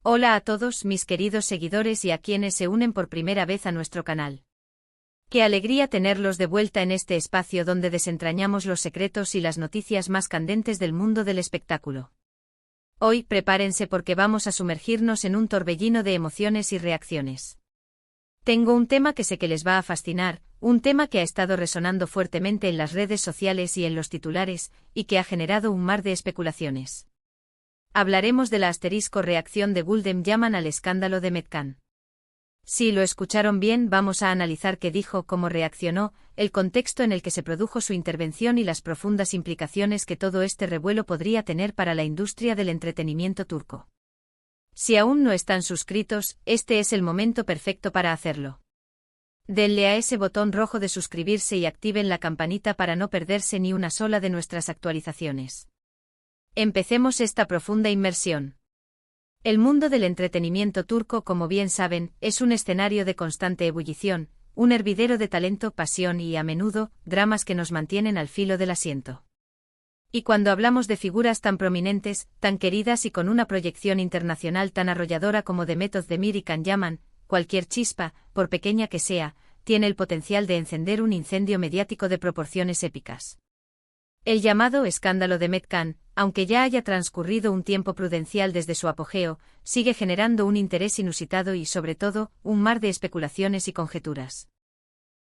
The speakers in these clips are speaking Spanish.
Hola a todos mis queridos seguidores y a quienes se unen por primera vez a nuestro canal. Qué alegría tenerlos de vuelta en este espacio donde desentrañamos los secretos y las noticias más candentes del mundo del espectáculo. Hoy prepárense porque vamos a sumergirnos en un torbellino de emociones y reacciones. Tengo un tema que sé que les va a fascinar, un tema que ha estado resonando fuertemente en las redes sociales y en los titulares, y que ha generado un mar de especulaciones. Hablaremos de la reacción de Gulden Yaman al escándalo de Met-Can. Si lo escucharon bien, vamos a analizar qué dijo, cómo reaccionó, el contexto en el que se produjo su intervención y las profundas implicaciones que todo este revuelo podría tener para la industria del entretenimiento turco. Si aún no están suscritos, este es el momento perfecto para hacerlo. Denle a ese botón rojo de suscribirse y activen la campanita para no perderse ni una sola de nuestras actualizaciones. Empecemos esta profunda inmersión. El mundo del entretenimiento turco, como bien saben, es un escenario de constante ebullición, un hervidero de talento, pasión y, a menudo, dramas que nos mantienen al filo del asiento. Y cuando hablamos de figuras tan prominentes, tan queridas y con una proyección internacional tan arrolladora como Demet Özdemir y Can Yaman, cualquier chispa, por pequeña que sea, tiene el potencial de encender un incendio mediático de proporciones épicas. El llamado escándalo de Met-Can, aunque ya haya transcurrido un tiempo prudencial desde su apogeo, sigue generando un interés inusitado y, sobre todo, un mar de especulaciones y conjeturas.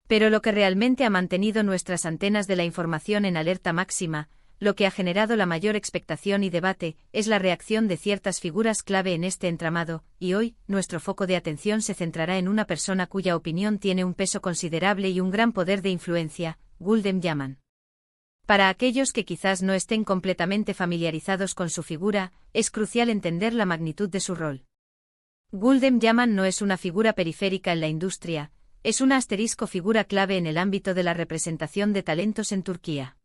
Pero lo que realmente ha mantenido nuestras antenas de la información en alerta máxima, lo que ha generado la mayor expectación y debate, es la reacción de ciertas figuras clave en este entramado, y hoy, nuestro foco de atención se centrará en una persona cuya opinión tiene un peso considerable y un gran poder de influencia, Gulden Yaman. Para aquellos que quizás no estén completamente familiarizados con su figura, es crucial entender la magnitud de su rol. Gulden Yaman no es una figura periférica en la industria, es una figura clave en el ámbito de la representación de talentos en Turquía.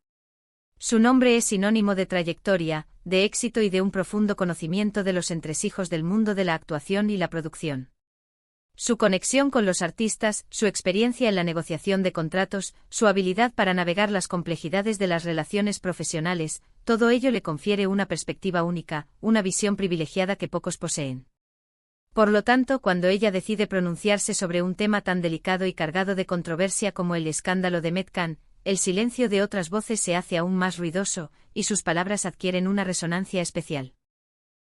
Su nombre es sinónimo de trayectoria, de éxito y de un profundo conocimiento de los entresijos del mundo de la actuación y la producción. Su conexión con los artistas, su experiencia en la negociación de contratos, su habilidad para navegar las complejidades de las relaciones profesionales, todo ello le confiere una perspectiva única, una visión privilegiada que pocos poseen. Por lo tanto, cuando ella decide pronunciarse sobre un tema tan delicado y cargado de controversia como el escándalo de Met-Can, el silencio de otras voces se hace aún más ruidoso, y sus palabras adquieren una resonancia especial.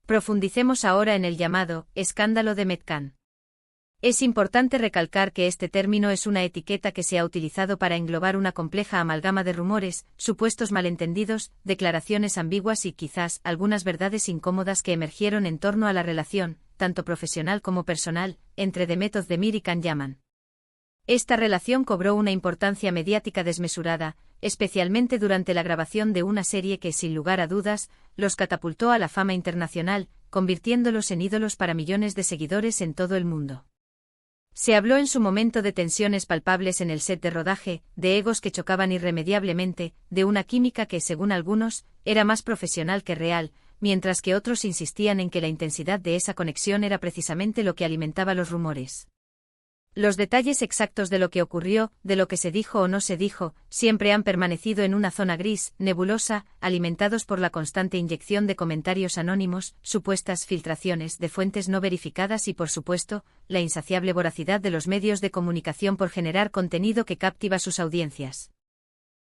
Profundicemos ahora en el llamado escándalo de Met-Can. Es importante recalcar que este término es una etiqueta que se ha utilizado para englobar una compleja amalgama de rumores, supuestos malentendidos, declaraciones ambiguas y quizás algunas verdades incómodas que emergieron en torno a la relación, tanto profesional como personal, entre Demet Özdemir y Can Yaman. Esta relación cobró una importancia mediática desmesurada, especialmente durante la grabación de una serie que, sin lugar a dudas, los catapultó a la fama internacional, convirtiéndolos en ídolos para millones de seguidores en todo el mundo. Se habló en su momento de tensiones palpables en el set de rodaje, de egos que chocaban irremediablemente, de una química que, según algunos, era más profesional que real, mientras que otros insistían en que la intensidad de esa conexión era precisamente lo que alimentaba los rumores. Los detalles exactos de lo que ocurrió, de lo que se dijo o no se dijo, siempre han permanecido en una zona gris, nebulosa, alimentados por la constante inyección de comentarios anónimos, supuestas filtraciones de fuentes no verificadas y, por supuesto, la insaciable voracidad de los medios de comunicación por generar contenido que captiva sus audiencias.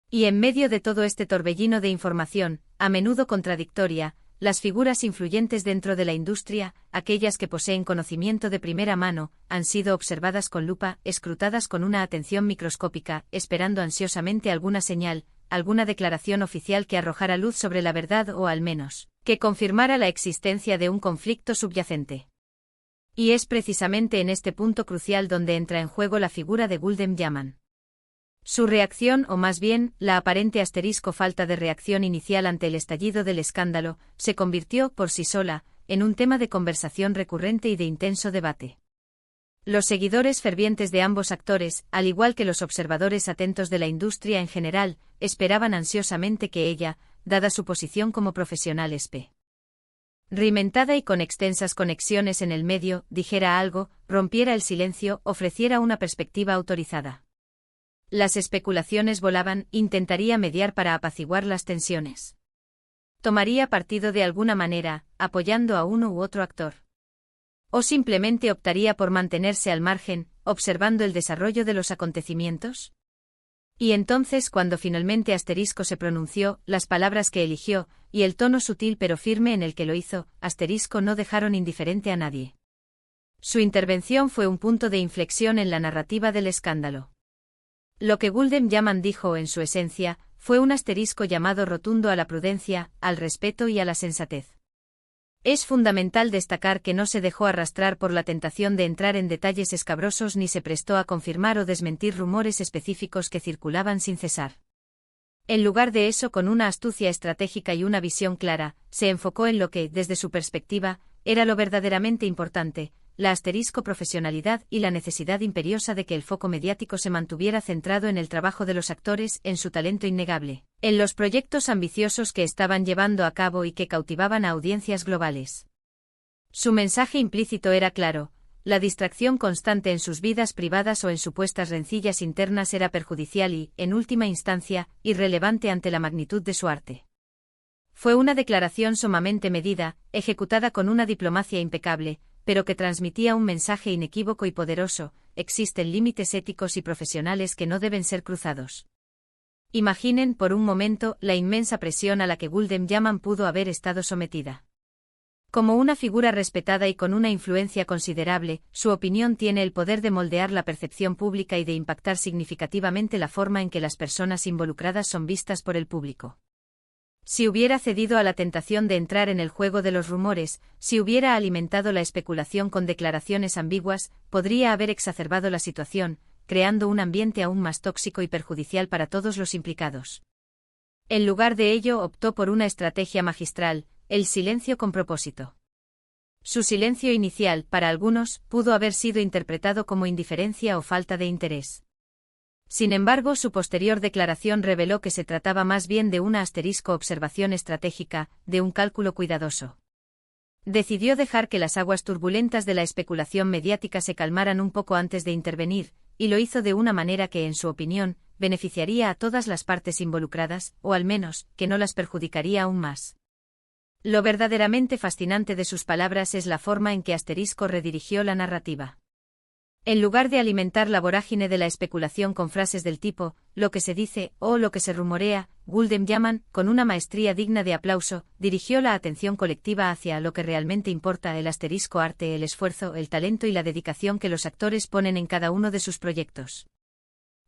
Y en medio de todo este torbellino de información, a menudo contradictoria, las figuras influyentes dentro de la industria, aquellas que poseen conocimiento de primera mano, han sido observadas con lupa, escrutadas con una atención microscópica, esperando ansiosamente alguna señal, alguna declaración oficial que arrojara luz sobre la verdad o, al menos, que confirmara la existencia de un conflicto subyacente. Y es precisamente en este punto crucial donde entra en juego la figura de Gulden Yaman. Su reacción, o más bien, la aparente falta de reacción inicial ante el estallido del escándalo, se convirtió, por sí sola, en un tema de conversación recurrente y de intenso debate. Los seguidores fervientes de ambos actores, al igual que los observadores atentos de la industria en general, esperaban ansiosamente que ella, dada su posición como profesional experimentada y con extensas conexiones en el medio, dijera algo, rompiera el silencio, ofreciera una perspectiva autorizada. Las especulaciones volaban, intentaría mediar para apaciguar las tensiones. Tomaría partido de alguna manera, apoyando a uno u otro actor. ¿O simplemente optaría por mantenerse al margen, observando el desarrollo de los acontecimientos? Y entonces, cuando finalmente Asterisco se pronunció, las palabras que eligió, y el tono sutil pero firme en el que lo hizo, Asterisco no dejaron indiferente a nadie. Su intervención fue un punto de inflexión en la narrativa del escándalo. Lo que Guldem Yaman dijo, en su esencia, fue un asterisco llamado rotundo a la prudencia, al respeto y a la sensatez. Es fundamental destacar que no se dejó arrastrar por la tentación de entrar en detalles escabrosos ni se prestó a confirmar o desmentir rumores específicos que circulaban sin cesar. En lugar de eso, con una astucia estratégica y una visión clara, se enfocó en lo que, desde su perspectiva, era lo verdaderamente importante, la asterisco profesionalidad y la necesidad imperiosa de que el foco mediático se mantuviera centrado en el trabajo de los actores, en su talento innegable, en los proyectos ambiciosos que estaban llevando a cabo y que cautivaban a audiencias globales. Su mensaje implícito era claro: la distracción constante en sus vidas privadas o en supuestas rencillas internas era perjudicial y, en última instancia, irrelevante ante la magnitud de su arte. Fue una declaración sumamente medida, ejecutada con una diplomacia impecable, pero que transmitía un mensaje inequívoco y poderoso: existen límites éticos y profesionales que no deben ser cruzados. Imaginen, por un momento, la inmensa presión a la que Guldem Yaman pudo haber estado sometida. Como una figura respetada y con una influencia considerable, su opinión tiene el poder de moldear la percepción pública y de impactar significativamente la forma en que las personas involucradas son vistas por el público. Si hubiera cedido a la tentación de entrar en el juego de los rumores, si hubiera alimentado la especulación con declaraciones ambiguas, podría haber exacerbado la situación, creando un ambiente aún más tóxico y perjudicial para todos los implicados. En lugar de ello, optó por una estrategia magistral: el silencio con propósito. Su silencio inicial, para algunos, pudo haber sido interpretado como indiferencia o falta de interés. Sin embargo, su posterior declaración reveló que se trataba más bien de una asterisco observación estratégica, de un cálculo cuidadoso. Decidió dejar que las aguas turbulentas de la especulación mediática se calmaran un poco antes de intervenir, y lo hizo de una manera que, en su opinión, beneficiaría a todas las partes involucradas, o al menos, que no las perjudicaría aún más. Lo verdaderamente fascinante de sus palabras es la forma en que Asterisco redirigió la narrativa. En lugar de alimentar la vorágine de la especulación con frases del tipo «lo que se dice» o «lo que se rumorea», Guldem Yaman, con una maestría digna de aplauso, dirigió la atención colectiva hacia lo que realmente importa: el asterisco arte, el esfuerzo, el talento y la dedicación que los actores ponen en cada uno de sus proyectos.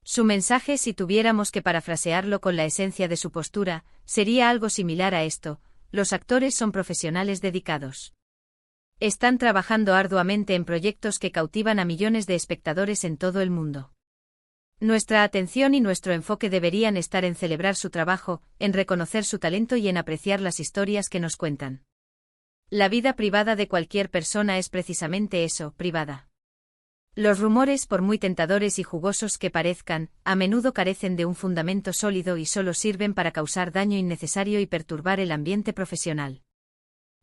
Su mensaje, si tuviéramos que parafrasearlo con la esencia de su postura, sería algo similar a esto: los actores son profesionales dedicados. Están trabajando arduamente en proyectos que cautivan a millones de espectadores en todo el mundo. Nuestra atención y nuestro enfoque deberían estar en celebrar su trabajo, en reconocer su talento y en apreciar las historias que nos cuentan. La vida privada de cualquier persona es precisamente eso, privada. Los rumores, por muy tentadores y jugosos que parezcan, a menudo carecen de un fundamento sólido y solo sirven para causar daño innecesario y perturbar el ambiente profesional.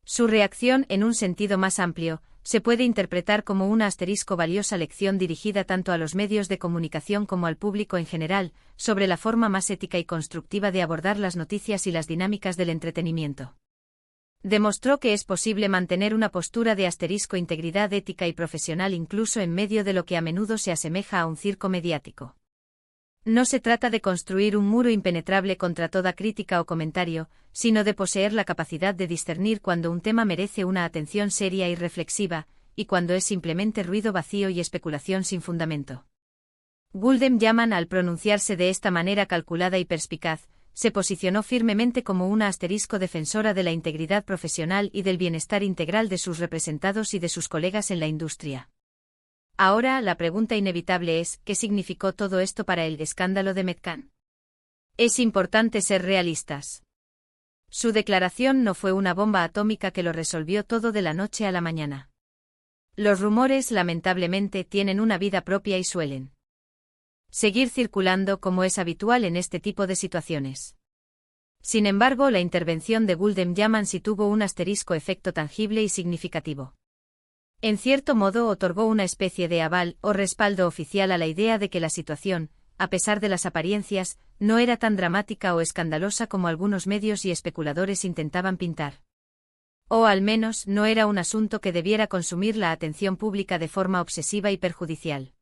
Su reacción, en un sentido más amplio, se puede interpretar como una asterisco valiosa lección dirigida tanto a los medios de comunicación como al público en general, sobre la forma más ética y constructiva de abordar las noticias y las dinámicas del entretenimiento. Demostró que es posible mantener una postura de asterisco integridad ética y profesional incluso en medio de lo que a menudo se asemeja a un circo mediático. No se trata de construir un muro impenetrable contra toda crítica o comentario, sino de poseer la capacidad de discernir cuando un tema merece una atención seria y reflexiva, y cuando es simplemente ruido vacío y especulación sin fundamento. Guldem Yaman, al pronunciarse de esta manera calculada y perspicaz, se posicionó firmemente como una asterisco defensora de la integridad profesional y del bienestar integral de sus representados y de sus colegas en la industria. Ahora, la pregunta inevitable es: ¿qué significó todo esto para el escándalo de Metcalfe? Es importante ser realistas. Su declaración no fue una bomba atómica que lo resolvió todo de la noche a la mañana. Los rumores, lamentablemente, tienen una vida propia y suelen seguir circulando, como es habitual en este tipo de situaciones. Sin embargo, la intervención de Guldem Yaman sí tuvo un asterisco efecto tangible y significativo. En cierto modo otorgó una especie de aval o respaldo oficial a la idea de que la situación, a pesar de las apariencias, no era tan dramática o escandalosa como algunos medios y especuladores intentaban pintar. O al menos no era un asunto que debiera consumir la atención pública de forma obsesiva y perjudicial.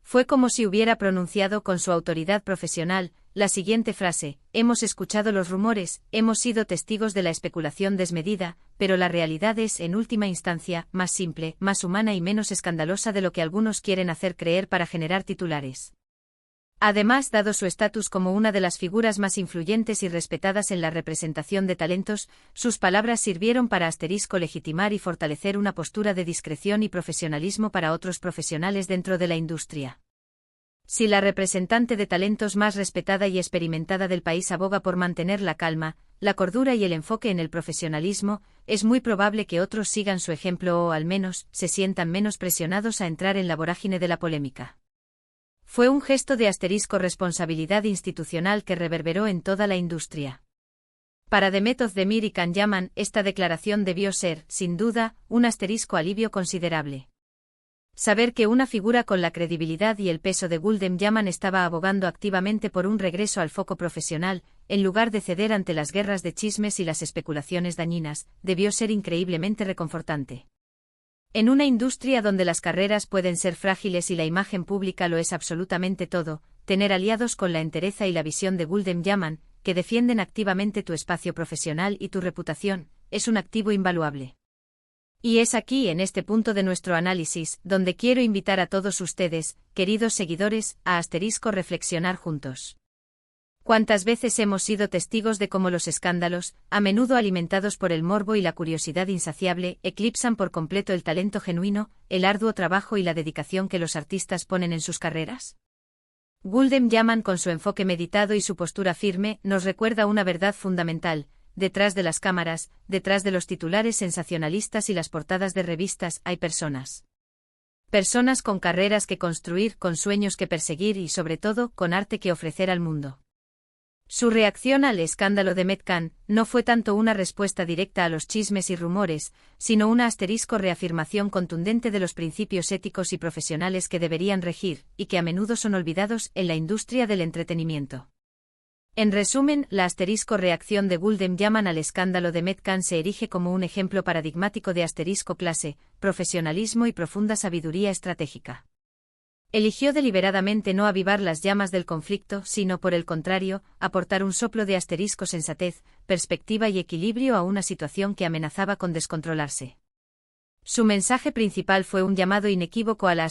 Fue como si hubiera pronunciado con su autoridad profesional la siguiente frase: hemos escuchado los rumores, hemos sido testigos de la especulación desmedida, pero la realidad es, en última instancia, más simple, más humana y menos escandalosa de lo que algunos quieren hacer creer para generar titulares. Además, dado su estatus como una de las figuras más influyentes y respetadas en la representación de talentos, sus palabras sirvieron para legitimar y fortalecer una postura de discreción y profesionalismo para otros profesionales dentro de la industria. Si la representante de talentos más respetada y experimentada del país aboga por mantener la calma, la cordura y el enfoque en el profesionalismo, es muy probable que otros sigan su ejemplo o, al menos, se sientan menos presionados a entrar en la vorágine de la polémica. Fue un gesto de responsabilidad institucional que reverberó en toda la industria. Para Demet Özdemir y Can Yaman, esta declaración debió ser, sin duda, un alivio considerable. Saber que una figura con la credibilidad y el peso de Gulden Yaman estaba abogando activamente por un regreso al foco profesional, en lugar de ceder ante las guerras de chismes y las especulaciones dañinas, debió ser increíblemente reconfortante. En una industria donde las carreras pueden ser frágiles y la imagen pública lo es absolutamente todo, tener aliados con la entereza y la visión de Gulden Yaman, que defienden activamente tu espacio profesional y tu reputación, es un activo invaluable. Y es aquí, en este punto de nuestro análisis, donde quiero invitar a todos ustedes, queridos seguidores, a reflexionar juntos. ¿Cuántas veces hemos sido testigos de cómo los escándalos, a menudo alimentados por el morbo y la curiosidad insaciable, eclipsan por completo el talento genuino, el arduo trabajo y la dedicación que los artistas ponen en sus carreras? Gulden Yaman, con su enfoque meditado y su postura firme, nos recuerda una verdad fundamental: detrás de las cámaras, detrás de los titulares sensacionalistas y las portadas de revistas, hay personas. Personas con carreras que construir, con sueños que perseguir y, sobre todo, con arte que ofrecer al mundo. Su reacción al escándalo de Met-Can no fue tanto una respuesta directa a los chismes y rumores, sino una reafirmación contundente de los principios éticos y profesionales que deberían regir, y que a menudo son olvidados en la industria del entretenimiento. En resumen, la reacción de Gulden Yaman al escándalo de Met-Can se erige como un ejemplo paradigmático de clase, profesionalismo y profunda sabiduría estratégica. Eligió deliberadamente no avivar las llamas del conflicto, sino por el contrario, aportar un soplo de sensatez, perspectiva y equilibrio a una situación que amenazaba con descontrolarse. Su mensaje principal fue un llamado inequívoco a la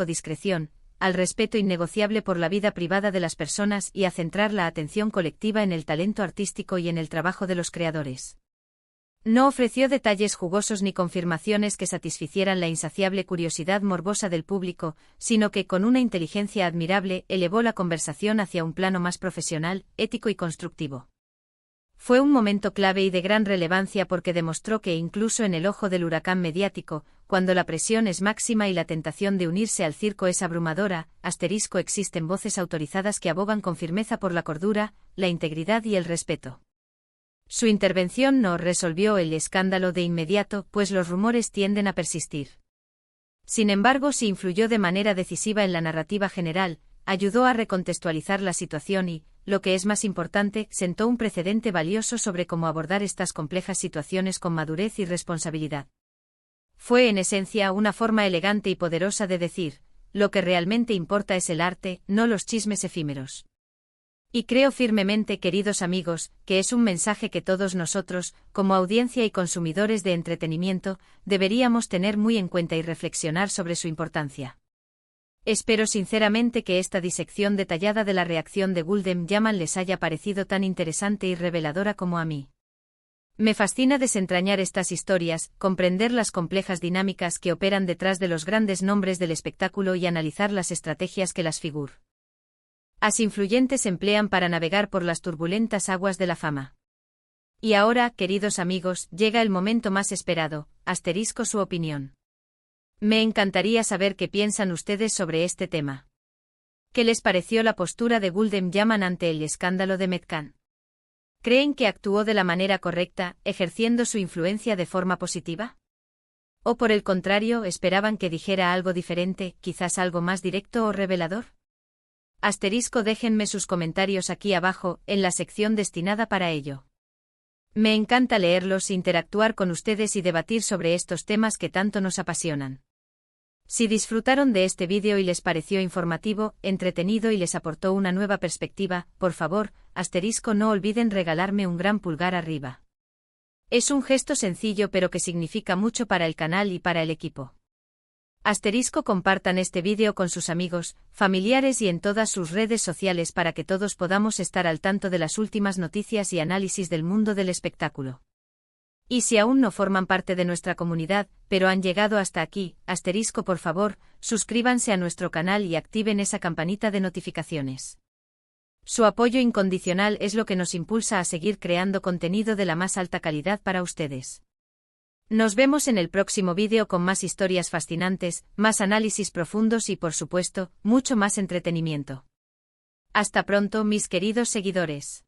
discreción, al respeto innegociable por la vida privada de las personas y a centrar la atención colectiva en el talento artístico y en el trabajo de los creadores. No ofreció detalles jugosos ni confirmaciones que satisficieran la insaciable curiosidad morbosa del público, sino que, con una inteligencia admirable, elevó la conversación hacia un plano más profesional, ético y constructivo. Fue un momento clave y de gran relevancia porque demostró que incluso en el ojo del huracán mediático, cuando la presión es máxima y la tentación de unirse al circo es abrumadora, existen voces autorizadas que abogan con firmeza por la cordura, la integridad y el respeto. Su intervención no resolvió el escándalo de inmediato, pues los rumores tienden a persistir. Sin embargo, sí influyó de manera decisiva en la narrativa general, ayudó a recontextualizar la situación y, lo que es más importante, sentó un precedente valioso sobre cómo abordar estas complejas situaciones con madurez y responsabilidad. Fue en esencia una forma elegante y poderosa de decir: lo que realmente importa es el arte, no los chismes efímeros. Y creo firmemente, queridos amigos, que es un mensaje que todos nosotros, como audiencia y consumidores de entretenimiento, deberíamos tener muy en cuenta y reflexionar sobre su importancia. Espero sinceramente que esta disección detallada de la reacción de Gulden Yaman les haya parecido tan interesante y reveladora como a mí. Me fascina desentrañar estas historias, comprender las complejas dinámicas que operan detrás de los grandes nombres del espectáculo y analizar las estrategias que las figuras influyentes emplean para navegar por las turbulentas aguas de la fama. Y ahora, queridos amigos, llega el momento más esperado, su opinión. Me encantaría saber qué piensan ustedes sobre este tema. ¿Qué les pareció la postura de Gulden Yaman ante el escándalo de Met-Can? ¿Creen que actuó de la manera correcta, ejerciendo su influencia de forma positiva? ¿O por el contrario, esperaban que dijera algo diferente, quizás algo más directo o revelador? Déjenme sus comentarios aquí abajo, en la sección destinada para ello. Me encanta leerlos, interactuar con ustedes y debatir sobre estos temas que tanto nos apasionan. Si disfrutaron de este vídeo y les pareció informativo, entretenido y les aportó una nueva perspectiva, por favor, no olviden regalarme un gran pulgar arriba. Es un gesto sencillo pero que significa mucho para el canal y para el equipo. Compartan este vídeo con sus amigos, familiares y en todas sus redes sociales para que todos podamos estar al tanto de las últimas noticias y análisis del mundo del espectáculo. Y si aún no forman parte de nuestra comunidad, pero han llegado hasta aquí, por favor, suscríbanse a nuestro canal y activen esa campanita de notificaciones. Su apoyo incondicional es lo que nos impulsa a seguir creando contenido de la más alta calidad para ustedes. Nos vemos en el próximo vídeo con más historias fascinantes, más análisis profundos y por supuesto, mucho más entretenimiento. Hasta pronto, mis queridos seguidores.